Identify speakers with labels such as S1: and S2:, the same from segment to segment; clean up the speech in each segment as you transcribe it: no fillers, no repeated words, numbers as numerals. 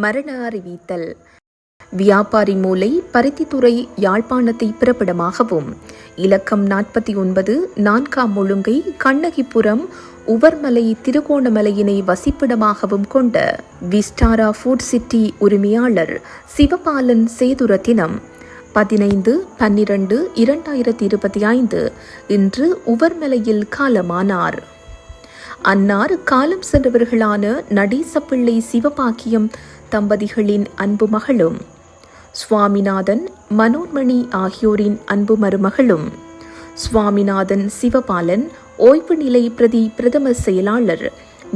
S1: மரண அறிவித்தல். வியாபாரி மூலை பருத்தித்துறை யாழ்ப்பாணத்தை பிறப்பிடமாகவும், இலக்கம் 49 4ஆம் ஒழுங்கை கண்ணகிபுரம் உவர்மலை திருகோணமலையினை வசிப்பிடமாகவும் கொண்ட விஸ்டாரா ஃபுட் சிட்டி உரிமையாளர் சிவபாலன் சேதுரத்தினம் 15/12/2025 இன்று உவர்மலையில் காலமானார். அன்னார் காலம் சென்றவர்களான நடேசப்பிள்ளை சிவபாக்கியம் தம்பதிகளின் அன்பு மகளும், சுவாமிநாதன் மனோன்மணி ஆகியோரின் அன்பு மருமகளும், சுவாமிநாதன் சிவபாலன் ஓய்வு நிலை பிரதி பிரதம செயலாளர்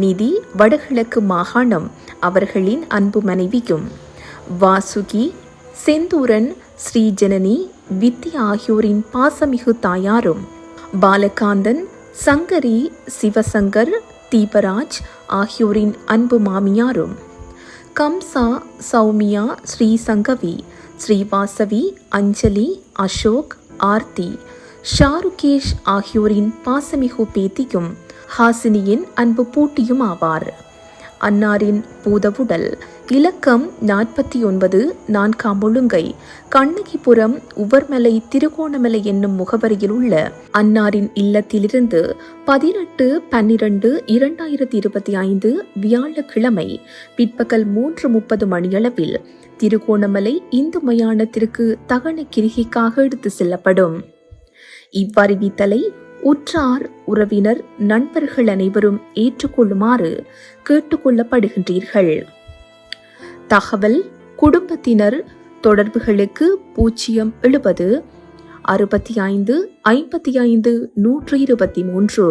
S1: நிதி வடகிழக்கு மாகாணம் அவர்களின் அன்பு மனைவியும், வாசுகி செந்தூரன் ஸ்ரீஜனனி வித்யா ஆகியோரின் பாசமிகு தாயாரும், பாலகாந்தன் சங்கரி சிவசங்கர் தீபராஜ் ஆகியோரின் அன்பு மாமியாரும், கம்சா சௌமியா ஸ்ரீசங்கவி ஸ்ரீவாசவி அஞ்சலி அசோக் ஆர்த்தி ஷாருகேஷ் ஆகியோரின் பாசமிகு பேத்தியும் ஹாசினியின் அன்பு பூட்டியும் ஆவார். அன்னாரின் பூதவுடல் இலக்கம் 49 4ஆம் ஒழுங்கை கண்ணகிபுரம் உவர்மலை திருகோணமலை என்னும் முகவரியில் உள்ள அன்னாரின் இல்லத்திலிருந்து 18/12/2025 வியாழக்கிழமை பிற்பகல் 3:30 மணியளவில் திருகோணமலை இந்து மயானத்திற்கு தகன கிரிகைக்காக எடுத்து செல்லப்படும். இவ்வறிவித்தலை உற்றார் உறவினர் நண்பர்கள் அனைவரும் ஏற்றுக்கொள்ளுமாறு கேட்டுக்கொள்ளப்படுகின்றீர்கள். தகவல் குடும்பத்தினர் தொடர்புகளுக்கு 070 65 55 123.